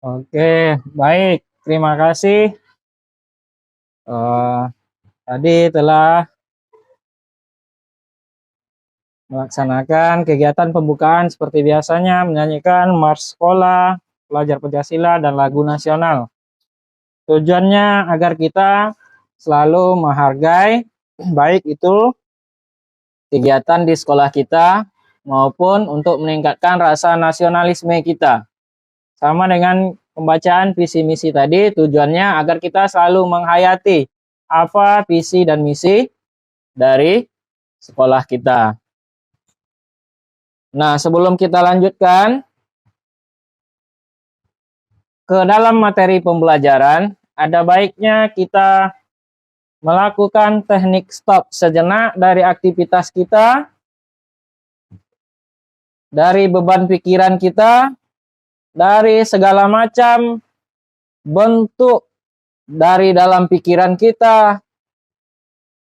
Oke, baik. Terima kasih. Tadi telah melaksanakan kegiatan pembukaan seperti biasanya, menyanyikan Mars Sekolah, Pelajar Pancasila, dan lagu nasional. Tujuannya agar kita selalu menghargai baik itu kegiatan di sekolah kita maupun untuk meningkatkan rasa nasionalisme kita. Sama dengan pembacaan visi misi tadi, tujuannya agar kita selalu menghayati apa visi dan misi dari sekolah kita. Nah, sebelum kita lanjutkan ke dalam materi pembelajaran, ada baiknya kita melakukan teknik stop sejenak dari aktivitas kita, dari beban pikiran kita, dari segala macam bentuk dari dalam pikiran kita,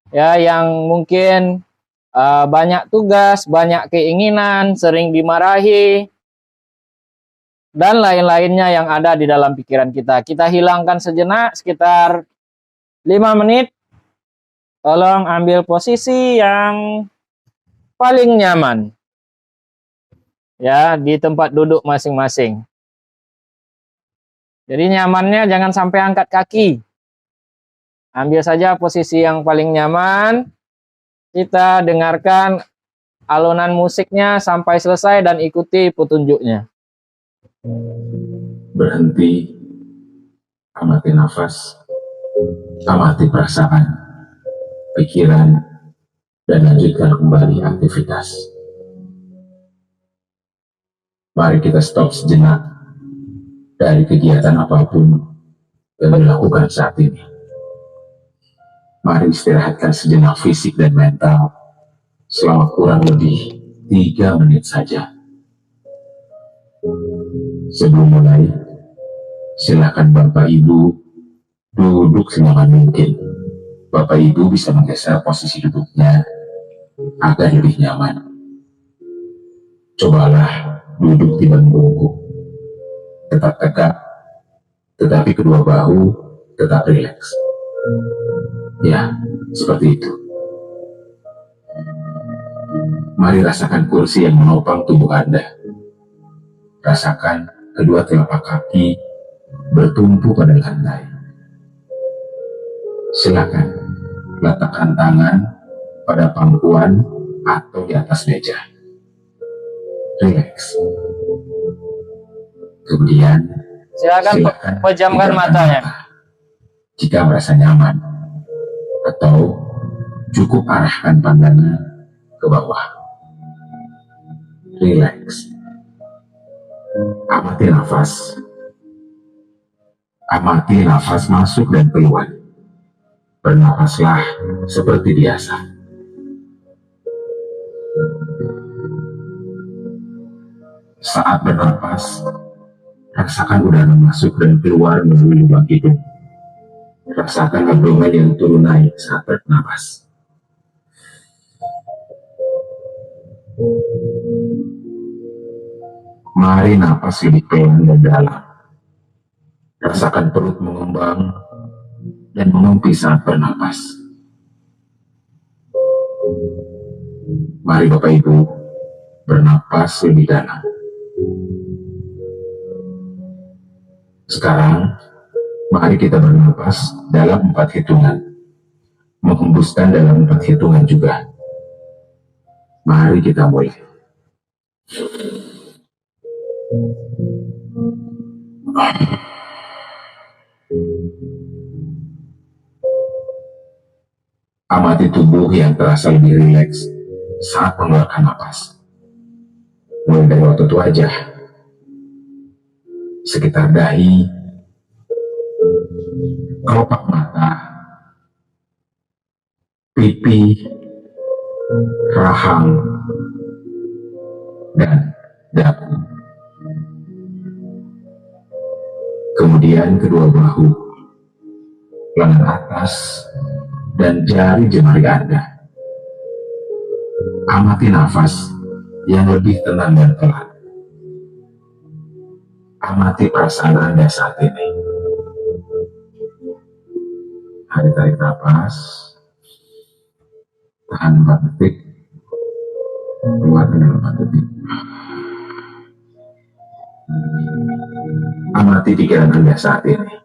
ya, yang mungkin banyak tugas, banyak keinginan, sering dimarahi, dan lain-lainnya yang ada di dalam pikiran kita. Kita hilangkan sejenak sekitar 5 menit. Tolong ambil posisi yang paling nyaman, ya, di tempat duduk masing-masing. Jadi nyamannya jangan sampai angkat kaki. Ambil saja posisi yang paling nyaman. Kita dengarkan alunan musiknya sampai selesai dan ikuti petunjuknya. Berhenti, amati nafas, amati perasaan, pikiran, dan lanjutkan kembali aktivitas. Mari kita stop sejenak dari kegiatan apapun yang dilakukan saat ini. Mari istirahatkan sejenak fisik dan mental selama kurang lebih 3 menit saja. Sebelum mulai, silakan Bapak Ibu duduk senyaman mungkin. Bapak Ibu bisa menggeser posisi duduknya agar lebih nyaman. Cobalah duduk tidak membungkuk, tetap tegak, tetapi kedua bahu tetap rileks. Ya, seperti itu. Mari rasakan kursi yang menopang tubuh Anda. Rasakan kedua telapak kaki bertumpu pada lantai. Silakan letakkan tangan pada pangkuan atau di atas meja. Rileks. Kemudian Silakan pejamkan matanya. Jika merasa nyaman, atau cukup arahkan pandangan ke bawah. Rileks. Amati nafas. Amati nafas masuk dan keluar. Bernafaslah seperti biasa. Saat bernapas, rasakan udara masuk dan keluar melalui lubang hidung. Rasakan abdomen yang turun naik saat bernapas. Mari napas lebih pelan dan dalam. Rasakan perut mengembang dan mengempi saat bernapas. Mari Bapak Ibu bernapas lebih dalam. Sekarang, mari kita bernapas dalam 4 hitungan. Menghembuskan dalam 4 hitungan juga. Mari kita mulai. Amati tubuh yang terasa lebih rileks saat mengeluarkan napas. Mulai dari otot wajah, sekitar dahi, kelopak mata, pipi, rahang, dan dagu. Kemudian kedua bahu, lengan atas, dan jari jemari Anda. Amati nafas yang lebih tenang dan pelan. Amati perasaan Anda saat ini. Tarik nafas, tahan 4 detik, keluarkan dalam 4 detik. Amati pikiran Anda saat ini.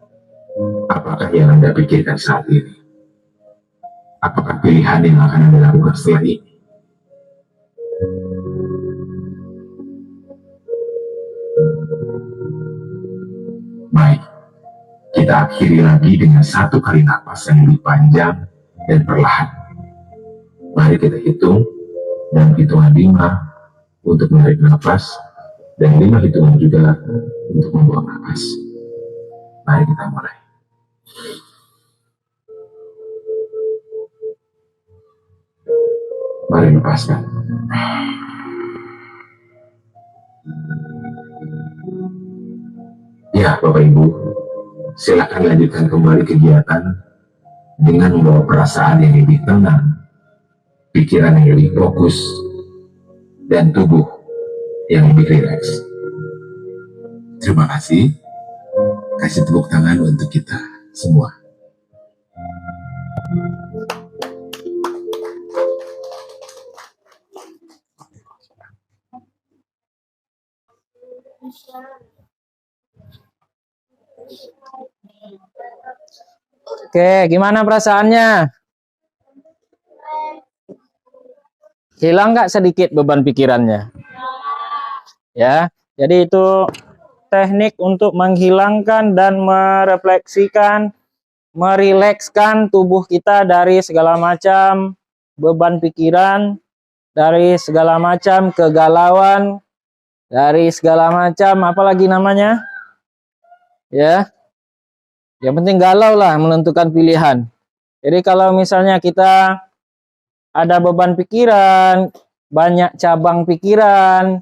Apakah yang Anda pikirkan saat ini? Apakah pilihan yang akan Anda lakukan setelah ini? Baik, kita akhiri lagi dengan 1 kali napas yang lebih panjang dan perlahan. Mari kita hitung dan hitungan 5 untuk menarik nafas dan 5 hitungan juga untuk membuang nafas. Mari kita mulai. Mari lepaskan. Ya, Bapak Ibu, silakan lanjutkan kembali kegiatan dengan membawa perasaan yang lebih tenang, pikiran yang lebih fokus, dan tubuh yang lebih rileks. Terima kasih. Kasih tepuk tangan untuk kita semua. Oke, gimana perasaannya? Hilang nggak sedikit beban pikirannya? Ya, jadi itu teknik untuk menghilangkan dan merefleksikan, merilekskan tubuh kita dari segala macam beban pikiran, dari segala macam kegalauan, dari segala macam apalagi namanya, ya. Yang penting galau lah menentukan pilihan. Jadi kalau misalnya kita ada beban pikiran, banyak cabang pikiran,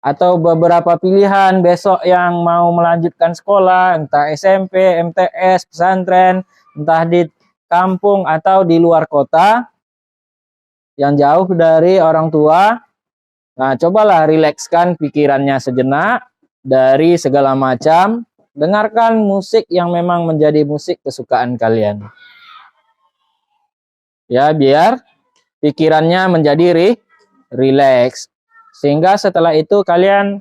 atau beberapa pilihan besok yang mau melanjutkan sekolah, entah SMP, MTS, pesantren, entah di kampung atau di luar kota, yang jauh dari orang tua. Nah, cobalah rilekskan pikirannya sejenak dari segala macam. Dengarkan musik yang memang menjadi musik kesukaan kalian. Ya, biar pikirannya menjadi rileks. Sehingga setelah itu kalian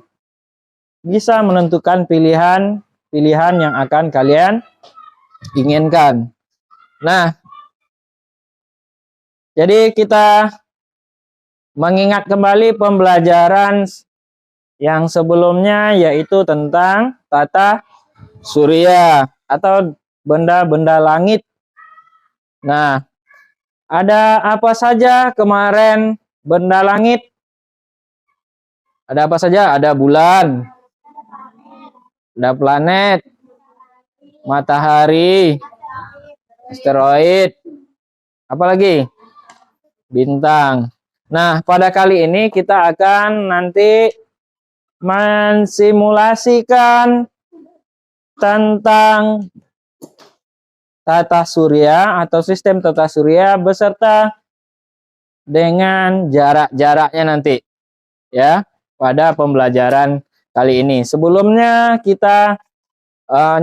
bisa menentukan pilihan yang akan kalian inginkan. Nah, jadi kita mengingat kembali pembelajaran yang sebelumnya, yaitu tentang tata surya atau benda-benda langit. Nah, ada apa saja kemarin benda langit? Ada apa saja? Ada bulan, ada planet, matahari, asteroid, apa lagi? Bintang. Nah, pada kali ini kita akan nanti mensimulasikan tentang tata surya atau sistem tata surya beserta dengan jarak-jaraknya nanti, ya, pada pembelajaran kali ini. Sebelumnya kita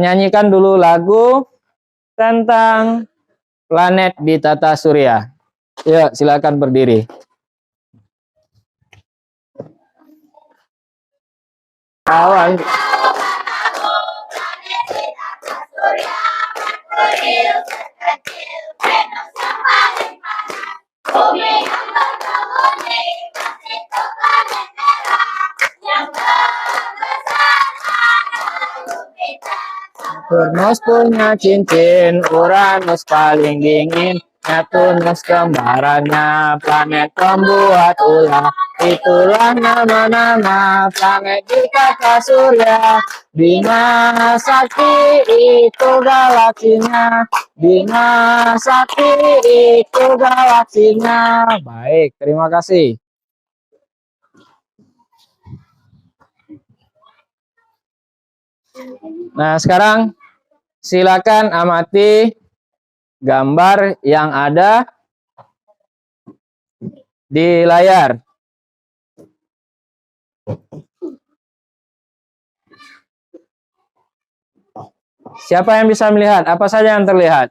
nyanyikan dulu lagu tentang planet di tata surya. Ya, silakan berdiri. Awal. Saturnus punya cincin, Uranus paling dingin, Neptunus kembarannya, planet pembuat ulah. Itulah nama-nama planet di tata surya. Bima Sakti itu galaksinya, Bima Sakti itu galaksinya. Baik, terima kasih. Nah, sekarang silakan amati gambar yang ada di layar. Siapa yang bisa melihat? Apa saja yang terlihat?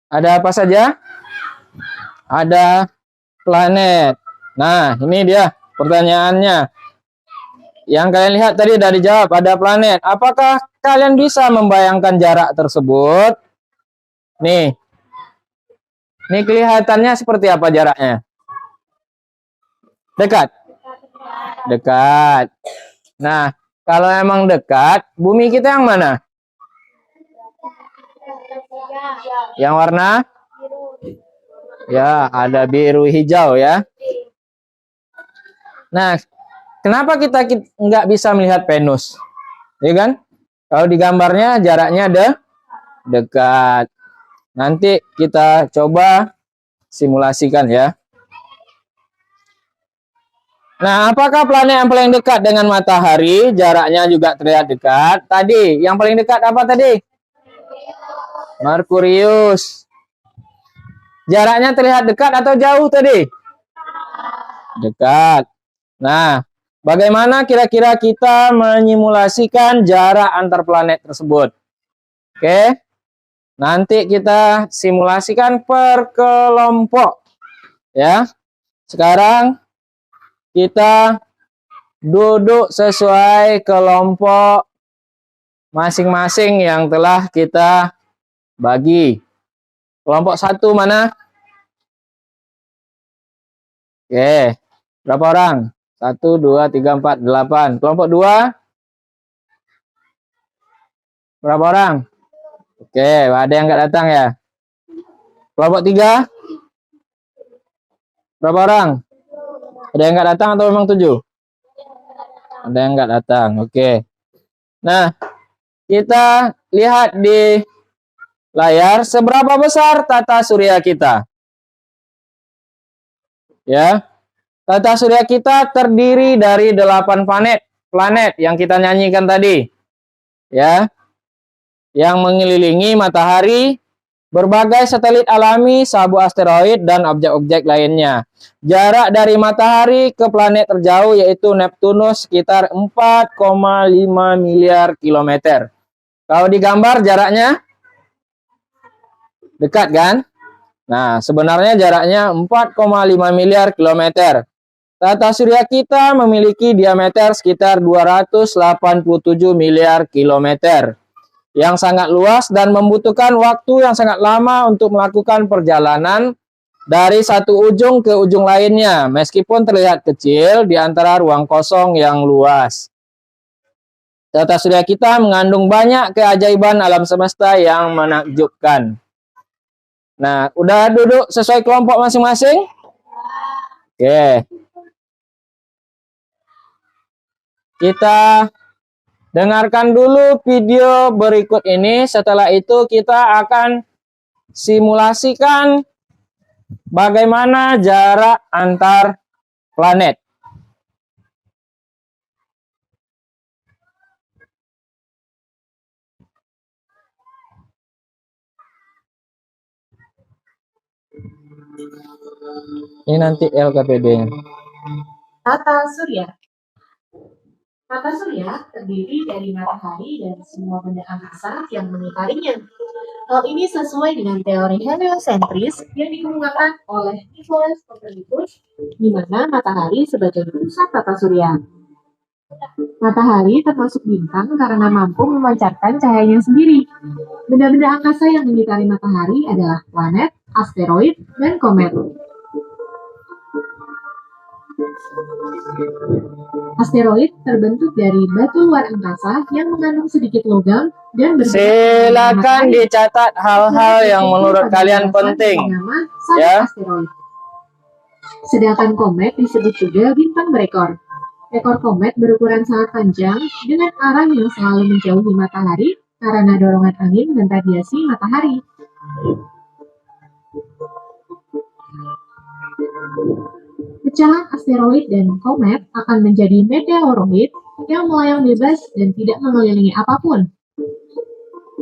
Ada apa saja? Ada planet. Nah, ini dia pertanyaannya. Yang kalian lihat tadi udah dijawab, ada planet. Apakah kalian bisa membayangkan jarak tersebut? Nih. Ini kelihatannya seperti apa jaraknya? Dekat? Dekat. Nah, kalau emang dekat, bumi kita yang mana? Yang warna? Ya, ada biru hijau ya. Nah, kenapa kita nggak bisa melihat Venus? Ya kan? Kalau di gambarnya jaraknya ada dekat. Nanti kita coba simulasikan ya. Nah, apakah planet yang paling dekat dengan matahari? Jaraknya juga terlihat dekat. Tadi, yang paling dekat apa tadi? Merkurius. Jaraknya terlihat dekat atau jauh tadi? Dekat. Nah, bagaimana kira-kira kita menyimulasikan jarak antar planet tersebut? Oke. Nanti kita simulasikan per kelompok. Ya. Sekarang kita duduk sesuai kelompok masing-masing yang telah kita bagi. Kelompok 1 mana? Oke. Berapa orang? 1, 2, 3, 4, 8. Kelompok 2? Berapa orang? Oke, ada yang nggak datang ya? Kelompok 3? Berapa orang? Ada yang nggak datang atau memang 7? Ada yang nggak datang, oke. Nah, kita lihat di layar seberapa besar tata surya kita. Ya, tata surya kita terdiri dari 8 planet yang kita nyanyikan tadi. Ya, yang mengelilingi matahari, berbagai satelit alami, sabu asteroid, dan objek-objek lainnya. Jarak dari matahari ke planet terjauh yaitu Neptunus sekitar 4,5 miliar kilometer. Kalau digambar jaraknya dekat kan? Nah, sebenarnya jaraknya 4,5 miliar kilometer. Tata surya kita memiliki diameter sekitar 287 miliar kilometer. Yang sangat luas dan membutuhkan waktu yang sangat lama untuk melakukan perjalanan dari satu ujung ke ujung lainnya, meskipun terlihat kecil di antara ruang kosong yang luas. Tata surya kita mengandung banyak keajaiban alam semesta yang menakjubkan. Nah, udah duduk sesuai kelompok masing-masing? Oke. Kita dengarkan dulu video berikut ini. Setelah itu kita akan simulasikan bagaimana jarak antar planet. Ini nanti LKPD-nya. Tata surya. Tata surya terdiri dari matahari dan semua benda angkasa yang mengitarinya. Hal ini sesuai dengan teori heliosentris yang dikemukakan oleh Nicolaus Copernicus, di mana matahari sebagai pusat tata surya. Matahari termasuk bintang karena mampu memancarkan cahayanya sendiri. Benda-benda angkasa yang mengitari matahari adalah planet, asteroid, dan komet. Asteroid terbentuk dari batu luar angkasa yang mengandung sedikit logam dan silakan dicatat hal-hal yang menurut kalian penting ya. Asteroid. Sedangkan komet disebut juga bintang berekor. Ekor komet berukuran sangat panjang dengan arah yang selalu menjauhi matahari karena dorongan angin dan radiasi matahari. Pecahan asteroid dan komet akan menjadi meteoroid yang melayang bebas dan tidak mengelilingi apapun.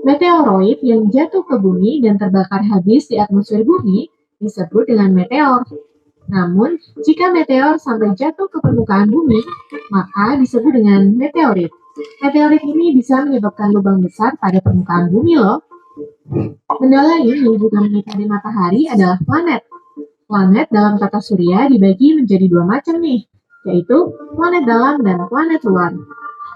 Meteoroid yang jatuh ke bumi dan terbakar habis di atmosfer bumi disebut dengan meteor. Namun, jika meteor sampai jatuh ke permukaan bumi, maka disebut dengan meteorit. Meteorit ini bisa menyebabkan lubang besar pada permukaan bumi loh. Benda lain yang juga mengitari matahari adalah planet. Planet dalam tata surya dibagi menjadi dua macam nih, yaitu planet dalam dan planet luar.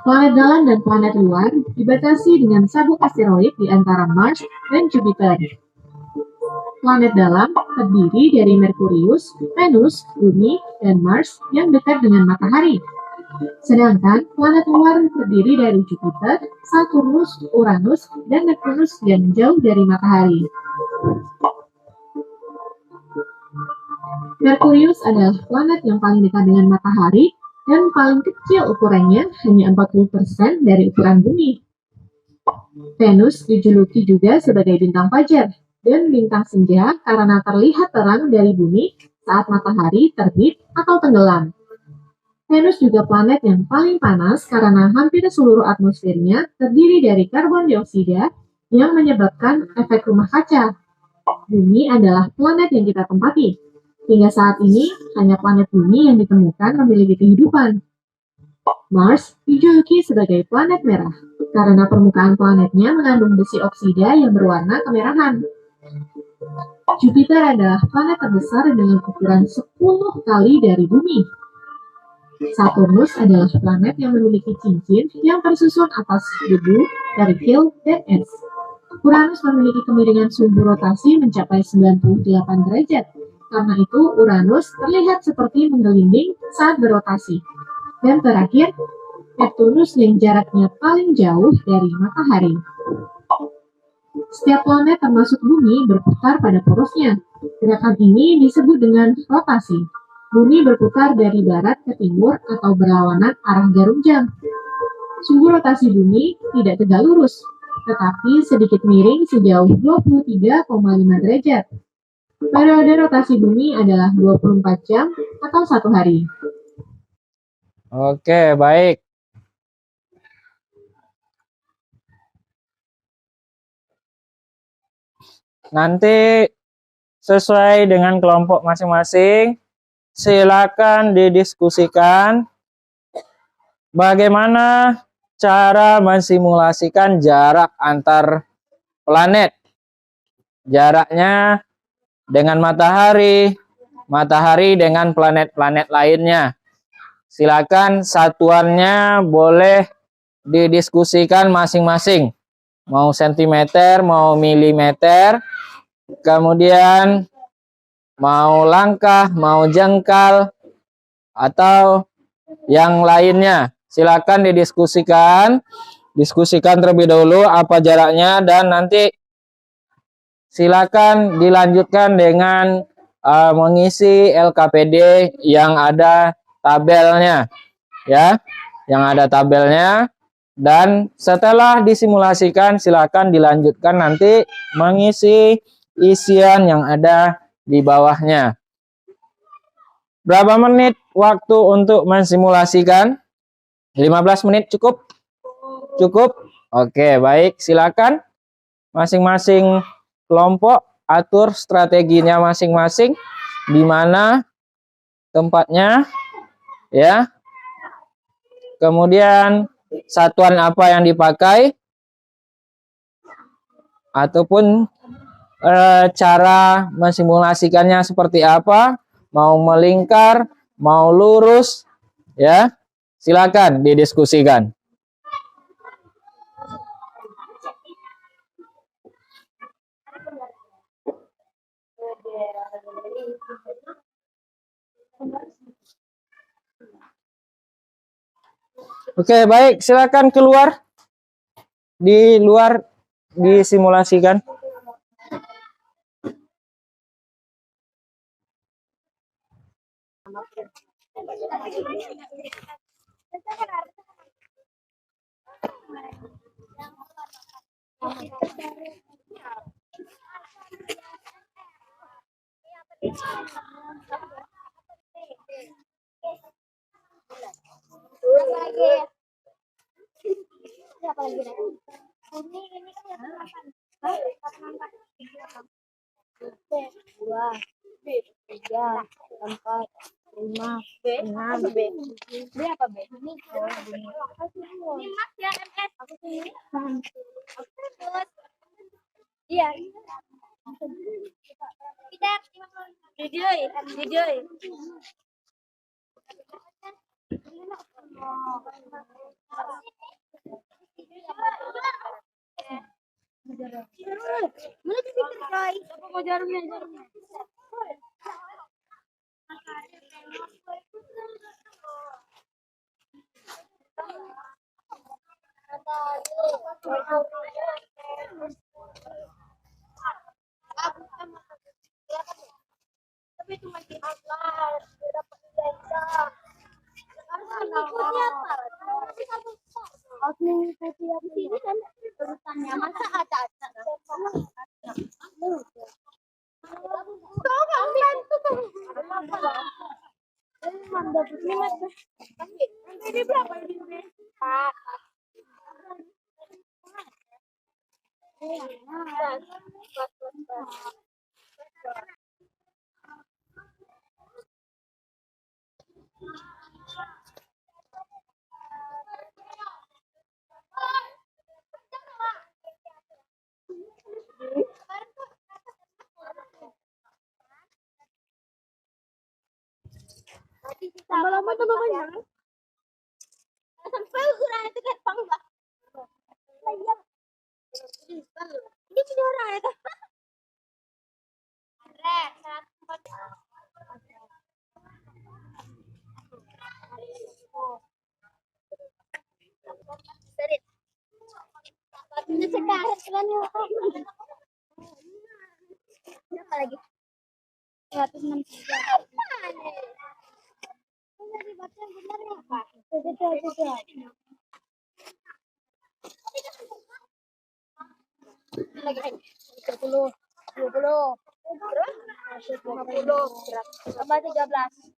Planet dalam dan planet luar dibatasi dengan sabuk asteroid di antara Mars dan Jupiter. Planet dalam terdiri dari Merkurius, Venus, Bumi, dan Mars yang dekat dengan matahari. Sedangkan planet luar terdiri dari Jupiter, Saturnus, Uranus, dan Neptunus yang jauh dari matahari. Merkurius adalah planet yang paling dekat dengan matahari dan paling kecil ukurannya, hanya 40% dari ukuran bumi. Venus dijuluki juga sebagai bintang fajar dan bintang senja karena terlihat terang dari bumi saat matahari terbit atau tenggelam. Venus juga planet yang paling panas karena hampir seluruh atmosfernya terdiri dari karbon dioksida yang menyebabkan efek rumah kaca. Bumi adalah planet yang kita tempati. Hingga saat ini, hanya planet bumi yang ditemukan memiliki kehidupan. Mars dijuluki sebagai planet merah karena permukaan planetnya mengandung besi oksida yang berwarna kemerahan. Jupiter adalah planet terbesar dengan ukuran 10 kali dari bumi. Saturnus adalah planet yang memiliki cincin yang tersusun atas debu, kerikil, dan es. Uranus memiliki kemiringan sumbu rotasi mencapai 98 derajat. Karena itu, Uranus terlihat seperti menggelinding saat berotasi. Dan terakhir, Neptunus yang jaraknya paling jauh dari matahari. Setiap planet termasuk bumi berputar pada porosnya. Gerakan ini disebut dengan rotasi. Bumi berputar dari barat ke timur atau berlawanan arah jarum jam. Sumbu rotasi bumi tidak tegak lurus, tetapi sedikit miring sejauh 23,5 derajat. Periode rotasi bumi adalah 24 jam atau 1 hari. Oke, baik. Nanti sesuai dengan kelompok masing-masing, silakan didiskusikan bagaimana cara mensimulasikan jarak antar planet. Jaraknya dengan matahari, matahari dengan planet-planet lainnya. Silakan satuannya boleh didiskusikan masing-masing. Mau sentimeter, mau milimeter, kemudian mau langkah, mau jengkal, atau yang lainnya. Silakan didiskusikan. Diskusikan terlebih dahulu apa jaraknya, dan nanti silakan dilanjutkan dengan mengisi LKPD yang ada tabelnya, ya, yang ada tabelnya. Dan setelah disimulasikan, silakan dilanjutkan nanti mengisi isian yang ada di bawahnya. Berapa menit waktu untuk mensimulasikan? 15 menit cukup? Cukup? Oke, baik. Silakan masing-masing kelompok atur strateginya masing-masing, di mana tempatnya, ya. Kemudian satuan apa yang dipakai, ataupun cara mensimulasikannya seperti apa, mau melingkar, mau lurus, ya. Silakan didiskusikan. Oke, baik, silakan keluar. Di luar disimulasikan. Ini kan 8. 3, 4, 5, 6. B apa B? Ini Mas ya MS. Aku sini. Iya. Tidak. Video. Mana titik Roy? Apa mau jarumnya? Tapi itu masih upload, dapat ijazah. Ikutnya apa? Aku mengikuti apa ini kan urusannya masa ada. Kau kan bantu tuh. Mantap ini mas. Ini berapa ini? Pak. Lama-lama tambah banyak. Sampai ukuran itu kayak panggang. Ini punya orang ya kan? Ini sekarang kan berapa lagi? 163. Ini dibaca yang benar ya Pak? Betul. Lagi 30, 20, terus 50, tambah 13.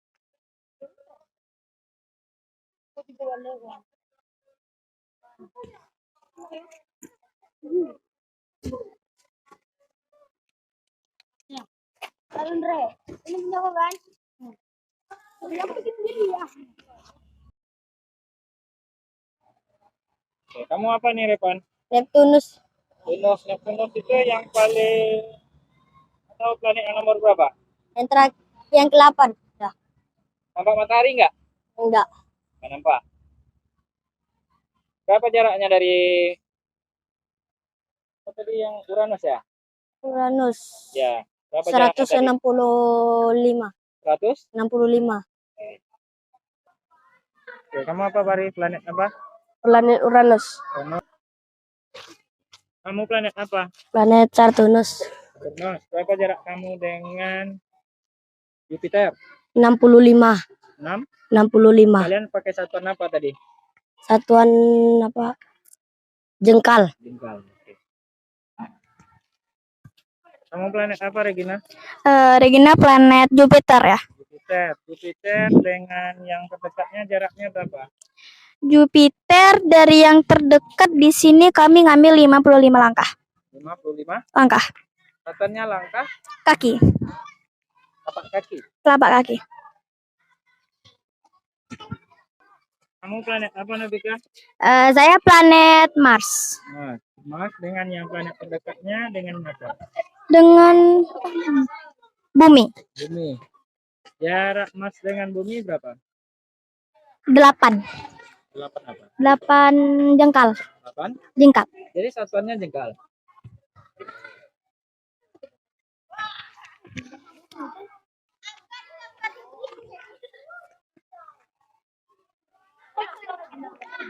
Ya, Andre, ini punya kau kan? Yang bikin sendiri ya. Oke, kamu apa nih, Repan? Neptunus Neptunus itu yang paling atau planet yang nomor berapa? yang ke-8. Dah. Nampak matahari nggak? Enggak. Nggak nampak. Berapa jaraknya dari apa tadi yang Uranus ya? Uranus. Ya. Berapa jaraknya tadi? 165. 165. 65. Oke, kamu apa, Bari? Planet apa? Planet Uranus. Kamu planet apa? Planet Saturnus. Saturnus. Berapa jarak kamu dengan Jupiter? 65. 6. 65. Kalian pakai satuan apa tadi? Satuan apa? Jengkal. Jengkal. Oke. Kamu planet apa, Regina? Regina planet Jupiter ya. Jupiter dengan yang terdekatnya jaraknya berapa? Jupiter dari yang terdekat di sini kami ngambil 55 langkah. 55 Langkah. Katanya langkah Kaki. tapak kaki. Telapak kaki. Kamu planet apa, Nabika? Saya planet Mars. Mars dengan yang planet terdekatnya dengan apa? Dengan Bumi. Bumi. Jarak Mars dengan Bumi berapa? 8. 8 apa? 8 jengkal. 8? Jengkal. Jadi satuannya jengkal.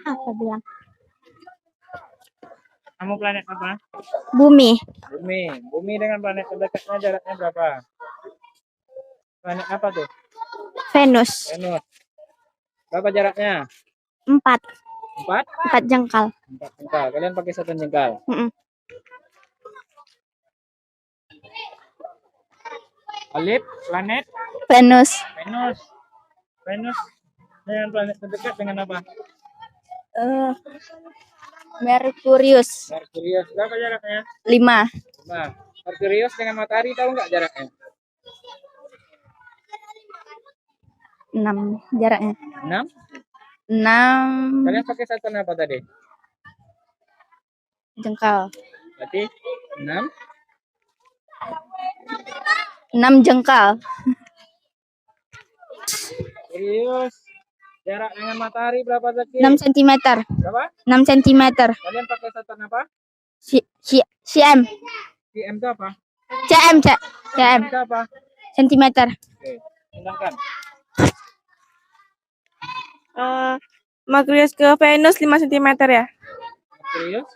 Apa bilang? Kamu planet apa? Bumi. Bumi dengan planet terdekatnya jaraknya berapa? Planet apa tuh? Venus. Berapa jaraknya? 4. 4? 4 jengkal. 4 jengkal. Kalian pakai satuan jengkal. Alip, planet Venus. Venus dengan planet terdekat dengan apa? Merkurius. Berapa jaraknya? 5. Nah, Merkurius dengan matahari tahu nggak jaraknya? 6 jaraknya. 6. 6 Kalian pakai satuan apa tadi? jengkal. Berarti 6. 6 jengkal. Serius. Jarak dengan matahari berapa Zaki? 6 cm. Berapa? 6 cm. Kalian pakai satuan apa? cm. cm itu apa? cm. cm. Itu apa? Sentimeter. Oke, silahkan. Merkurius ke Venus 5 cm ya? Serius?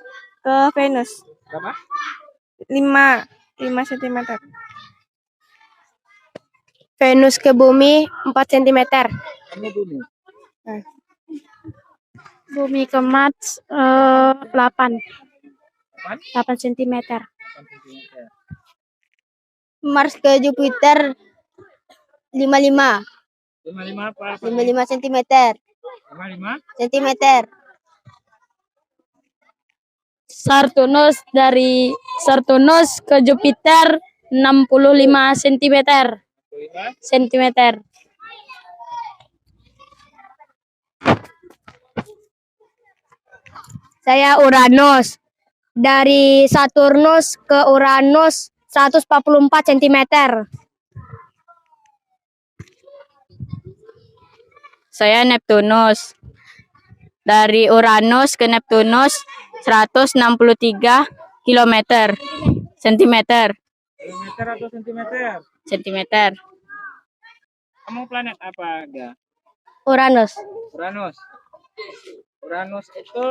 Ke Venus Berapa? 5 cm. Venus ke bumi 4 cm. Kamu bumi. Bumi ke Mars 8 cm. 8 cm. Mars ke Jupiter 55 55 apa? 55 cm. 55? cm. Saturnus ke Jupiter 65 cm. 55? Sentimeter. Saya Uranus. Dari Saturnus ke Uranus 144 cm. Saya Neptunus. Dari Uranus ke Neptunus 163 km. Sentimeter. Kilometer atau sentimeter? Sentimeter. Kamu planet apa, Aga? Uranus. Uranus. Uranus itu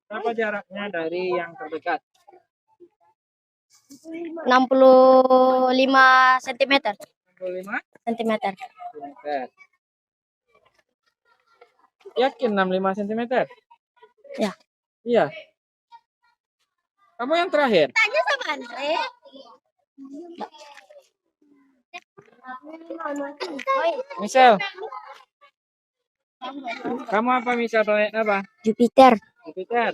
berapa jaraknya dari yang terdekat? 65 cm. 65 Sentimeter. cm. Yakin 65 cm? Ya. Iya. Kamu yang terakhir? Tanya sama Andre. Misal. Kamu apa misal planet apa? Jupiter. Jupiter.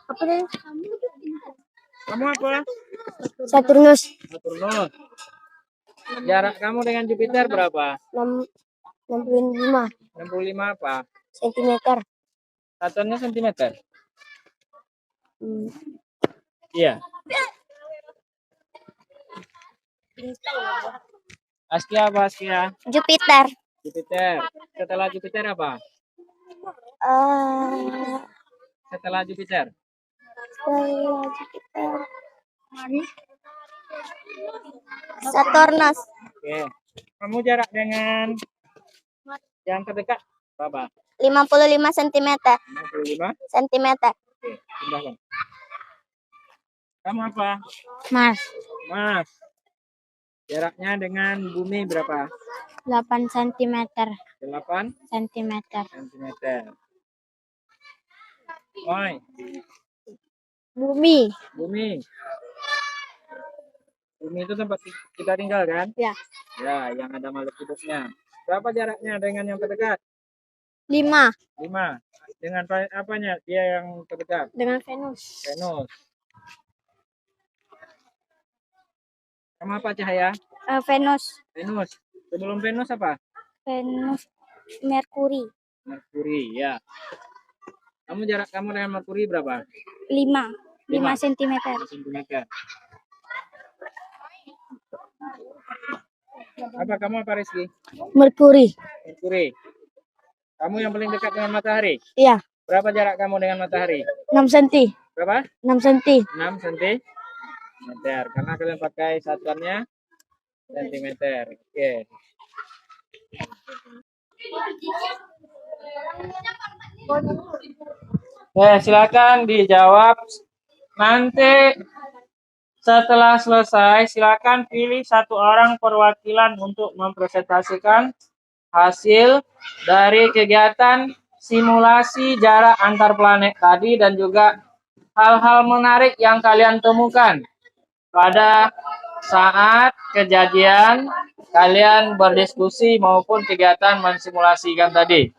Apa deh? Kamu apa? Saturnus. Saturnus. Jarak kamu dengan Jupiter berapa? 65 65 apa? cm. Satuannya sentimeter. Iya. Askia apa Askia? Jupiter. Jupiter. Setelah Jupiter apa? Setelah Jupiter. Saturnus. Oke. Kamu jarak dengan yang terdekat berapa? 55 cm. 55 cm. Oke, silahkan. Kamu apa? Mars. Mas. Jaraknya dengan bumi berapa? 8 cm. 8 cm. cm. Oi, Bumi. bumi. Bumi itu tempat kita tinggal kan? Ya. Ya, yang ada makhluk hidupnya. Berapa jaraknya dengan yang terdekat? 5 5. Dengan planet apanya dia yang terdekat? dengan Venus. Venus. Kamu apa Cahaya? Venus. Venus. Sebelum Venus apa? Venus. Merkuri. Merkuri, ya. Jarak kamu dengan Merkuri berapa? 5 cm. Sentimeter. Apa kamu apa Rizky? Merkuri. Merkuri. Kamu yang paling dekat dengan matahari? Iya. Berapa jarak kamu dengan matahari? 6 cm. Berapa? 6 cm. 6 cm. Karena kalian pakai satuannya sentimeter. Oke. Silakan dijawab. Nanti setelah selesai, silakan pilih satu orang perwakilan untuk mempresentasikan hasil dari kegiatan simulasi jarak antar planet tadi dan juga hal-hal menarik yang kalian temukan pada saat kejadian kalian berdiskusi maupun kegiatan mensimulasikan tadi.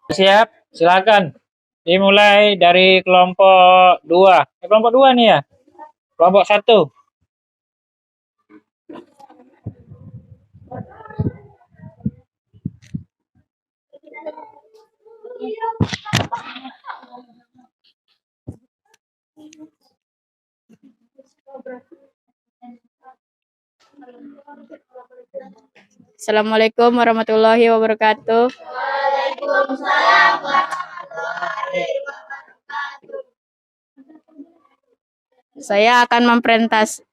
Siap, silakan. Dimulai dari kelompok 2. Kelompok 2 nih ya. Kelompok 1. Assalamualaikum warahmatullahi wabarakatuh. Saya akan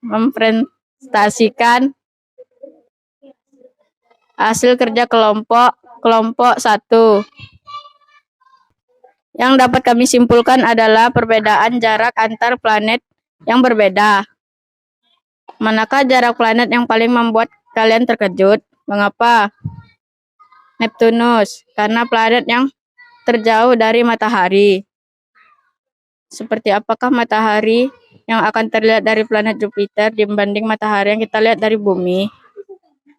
mempresentasikan hasil kerja kelompok 1. Yang dapat kami simpulkan adalah perbedaan jarak antar planet yang berbeda. Manakah jarak planet yang paling membuat kalian terkejut? Mengapa? Neptunus, karena planet yang terjauh dari matahari. Seperti apakah matahari yang akan terlihat dari planet Jupiter dibanding matahari yang kita lihat dari bumi?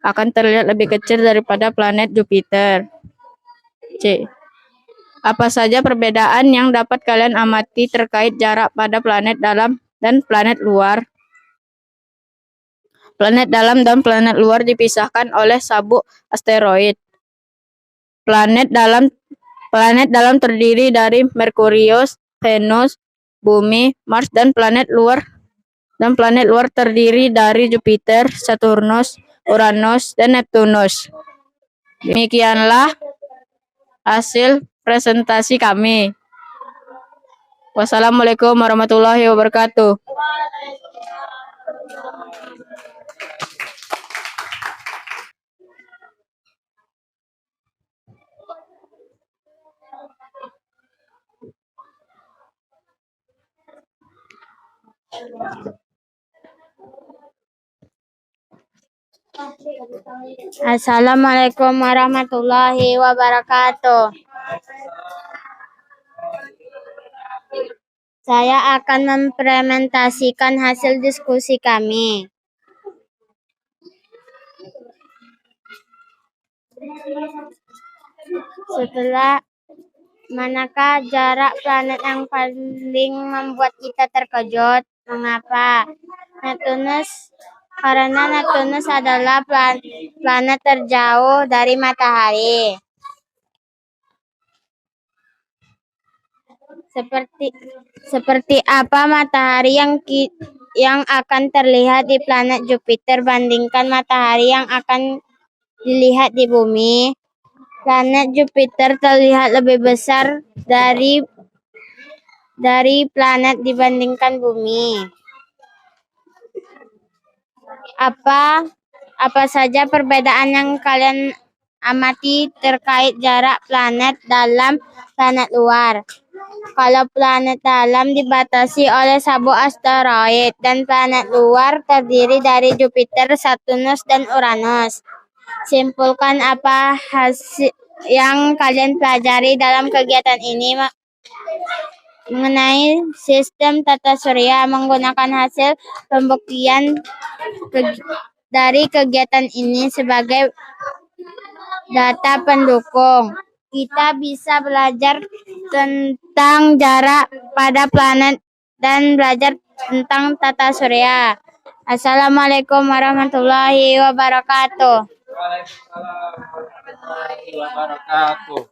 Akan terlihat lebih kecil daripada planet Jupiter. C. Apa saja perbedaan yang dapat kalian amati terkait jarak pada planet dalam dan planet luar? Planet dalam dan planet luar dipisahkan oleh sabuk asteroid. Planet dalam terdiri dari Merkurius, Venus, Bumi, Mars, dan planet luar terdiri dari Jupiter, Saturnus, Uranus, dan Neptunus. Demikianlah hasil presentasi kami. Wassalamualaikum warahmatullahi wabarakatuh. Assalamualaikum warahmatullahi wabarakatuh. Saya akan mempresentasikan hasil diskusi kami. Manakah jarak planet yang paling membuat kita terkejut? Mengapa? Neptunus, karena Neptunus adalah planet terjauh dari matahari. Seperti apa matahari yang akan terlihat di planet Jupiter bandingkan matahari yang akan dilihat di bumi? Planet Jupiter terlihat lebih besar dari planet dibandingkan bumi. Apa saja perbedaan yang kalian amati terkait jarak planet dalam planet luar? Kalau planet dalam dibatasi oleh sabuk asteroid dan planet luar terdiri dari Jupiter, Saturnus, dan Uranus. Simpulkan apa hasil yang kalian pelajari dalam kegiatan ini mengenai sistem tata surya menggunakan hasil pembuktian dari kegiatan ini sebagai data pendukung. Kita bisa belajar tentang jarak pada planet dan belajar tentang tata surya. Assalamualaikum warahmatullahi wabarakatuh. Waalaikumsalam warahmatullahi wabarakatuh.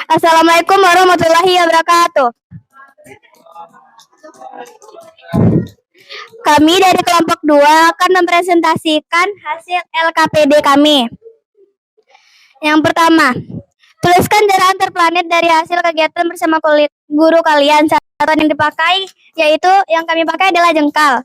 Assalamualaikum warahmatullahi wabarakatuh. Kami dari kelompok 2 akan mempresentasikan hasil LKPD kami. Yang pertama, tuliskan jarak antar planet dari hasil kegiatan bersama guru kalian. Satuan yang dipakai yaitu yang kami pakai adalah jengkal.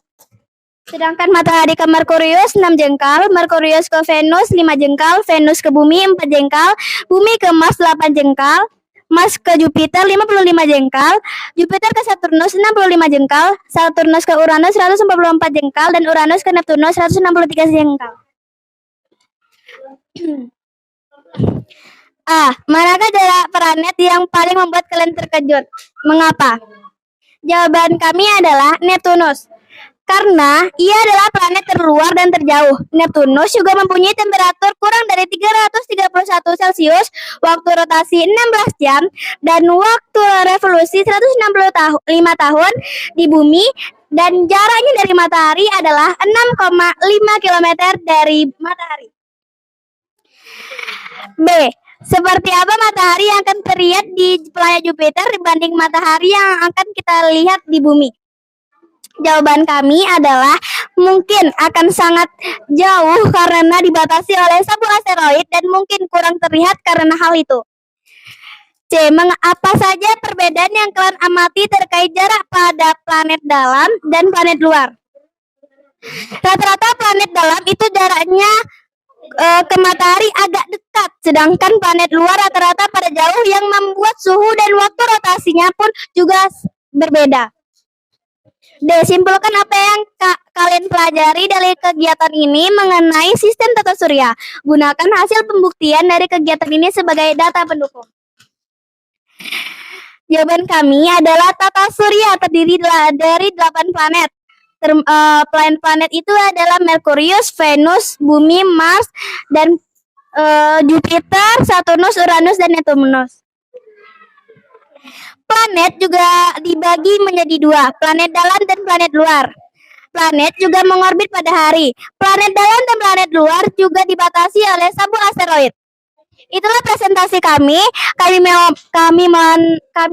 Sedangkan matahari ke Merkurius 6 jengkal, Merkurius ke Venus 5 jengkal, Venus ke Bumi 4 jengkal, Bumi ke Mars 8 jengkal, Mars ke Jupiter 55 jengkal, Jupiter ke Saturnus 65 jengkal, Saturnus ke Uranus 144 jengkal, dan Uranus ke Neptunus 163 jengkal. Manakah jarak planet yang paling membuat kalian terkejut? Mengapa? Jawaban kami adalah Neptunus. karena ia adalah planet terluar dan terjauh. Neptunus juga mempunyai temperatur kurang dari 331 Celcius, waktu rotasi 16 jam, dan waktu revolusi 165 tahun di bumi, dan jaraknya dari matahari adalah 6,5 km dari matahari. B. Seperti apa matahari yang akan terlihat di planet Jupiter dibanding matahari yang akan kita lihat di bumi? Jawaban kami adalah mungkin akan sangat jauh karena dibatasi oleh sabuk asteroid dan mungkin kurang terlihat karena hal itu. C. Apa saja perbedaan yang kalian amati terkait jarak pada planet dalam dan planet luar? Rata-rata planet dalam itu jaraknya ke matahari agak dekat, sedangkan planet luar rata-rata pada jauh yang membuat suhu dan waktu rotasinya pun juga berbeda. D. Simpulkan apa yang kalian pelajari dari kegiatan ini mengenai sistem tata surya. Gunakan hasil pembuktian dari kegiatan ini sebagai data pendukung. Jawaban kami adalah tata surya terdiri dari 8 planet. Planet-planet itu adalah Merkurius, Venus, Bumi, Mars, dan Jupiter, Saturnus, Uranus, dan Neptunus. Planet juga dibagi menjadi 2, planet dalam dan planet luar. Planet juga mengorbit pada hari. Planet dalam dan planet luar juga dibatasi oleh sabuk asteroid. Itulah presentasi kami.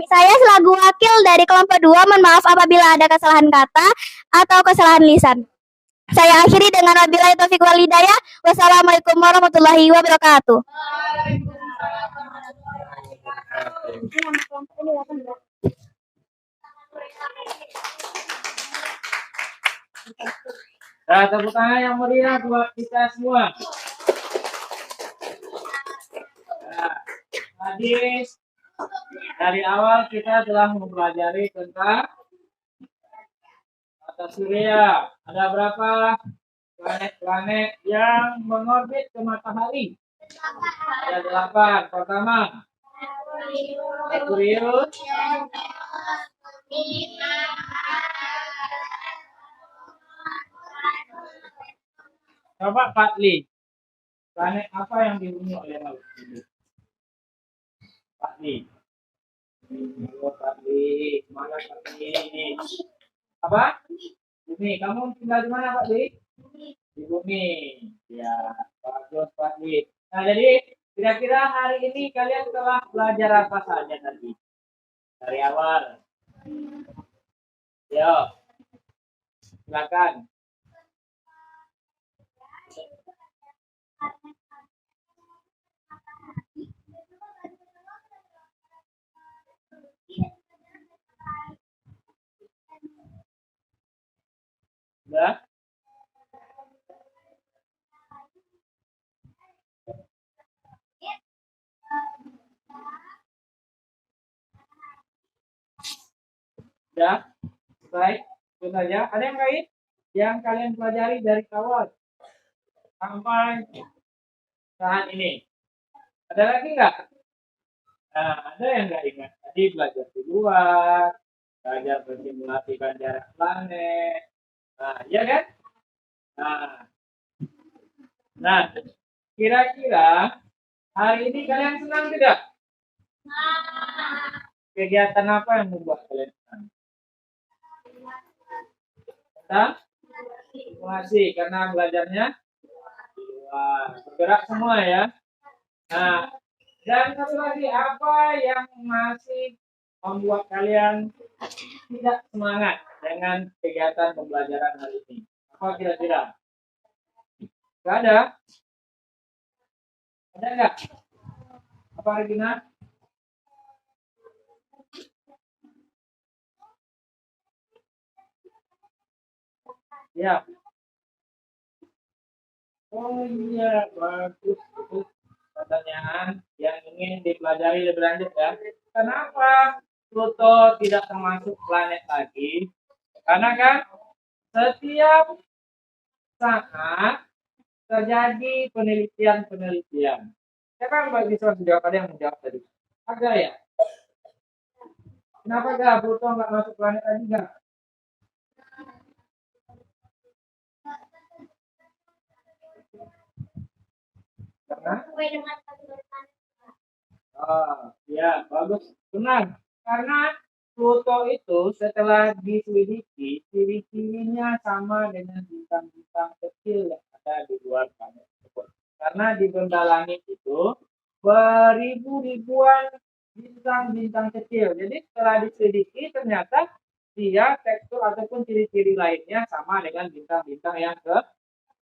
Saya selaku wakil dari kelompok 2 mohon maaf apabila ada kesalahan kata atau kesalahan lisan. Saya akhiri dengan wabillahi taufiq wal hidayah. Wassalamualaikum warahmatullahi wabarakatuh. Nah, tepuk tangan yang meriah buat kita semua. Nah, tadi dari awal kita telah mempelajari tentang tata surya. Ada berapa planet-planet yang mengorbit ke matahari? Ada 8. Pertama, Merkurius, coba Patli. Planet apa yang dihuni oleh laut? Patli. Patli, mana Patli? Apa? Bumi. Kamu tinggal di mana, Pak Di? Di bumi. Ya, bagus, Pak Di. Nah, jadi kira-kira hari ini kalian telah belajar apa saja tadi? Dari awal. Yo, silakan. Sudah? Sudah? Baik, itu saja. Ada yang lain yang kalian pelajari dari awal sampai saat ini? Ada lagi nggak? Nah, ada yang nggak ingat? Tadi belajar di luar, belajar bersimulasikan jarak planet. Nah, iya kan? Nah, kira-kira hari ini kalian senang tidak? Kegiatan apa yang membuat kalian senang? Senang? Simulasi, karena belajarnya bergerak semua ya. Nah, dan satu lagi, apa yang masih membuat kalian tidak semangat dengan kegiatan pembelajaran hari ini? Apa kira-kira? Gak ada? Ada nggak? Apa Regina? Ya. Oh iya, bagus. Pertanyaan yang ingin dipelajari lebih lanjut ya. Kenapa Pluto tidak termasuk planet lagi? Karena kan setiap saat terjadi penelitian. Siapa yang bisa menjawab? Ada yang menjawab tadi? Ada ya? Kenapa gak Pluto nggak masuk planet lagi gak? Oh, ya, bagus. Benar. Karena Pluto itu setelah diselidiki, ciri-cirinya sama dengan bintang-bintang kecil yang ada di luar planet tersebut. Karena di benda langit itu beribu-ribuan bintang-bintang kecil. Jadi setelah diselidiki ternyata dia tekstur ataupun ciri-ciri lainnya sama dengan bintang-bintang yang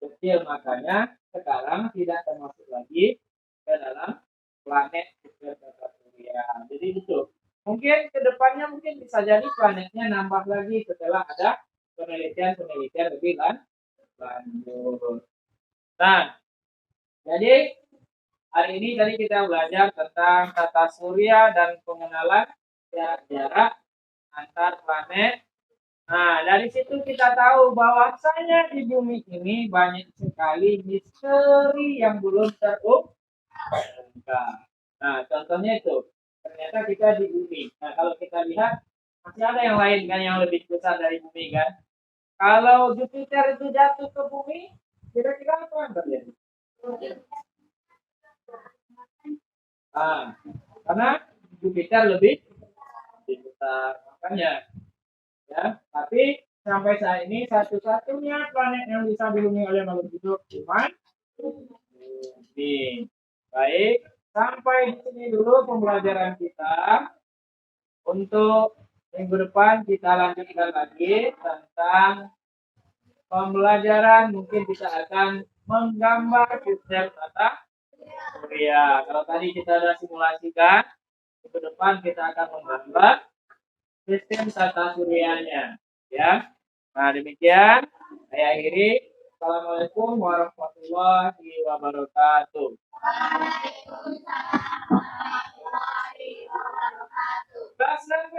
kecil. Makanya sekarang tidak termasuk lagi ke dalam planet super tata surya. Jadi itu. Mungkin kedepannya mungkin bisa jadi planetnya nambah lagi setelah ada penelitian lebih lanjut. Nah, jadi hari ini tadi kita belajar tentang tata surya dan pengenalan jarak antar planet. Nah, dari situ kita tahu bahwasanya di bumi ini banyak sekali misteri yang belum terungkap. Nah, contohnya itu, ternyata kita di bumi. Nah, kalau kita lihat, masih ada yang lain kan yang lebih besar dari bumi kan. Kalau Jupiter itu jatuh ke bumi, kira-kira apa yang terjadi? Karena Jupiter lebih besar. Makanya, ya. Tapi sampai saat ini satu-satunya planet yang bisa dihuni oleh makhluk hidup cuma bumi. Baik, sampai di sini dulu pembelajaran kita. Untuk minggu depan kita lanjutkan lagi tentang pembelajaran, mungkin kita akan menggambar sistem tata surya. Kalau tadi kita sudah simulasikan, minggu depan kita akan menggambar sistem tata suryanya, ya. Nah, demikian saya akhiri. Assalamualaikum warahmatullahi wabarakatuh. Kelas 6B.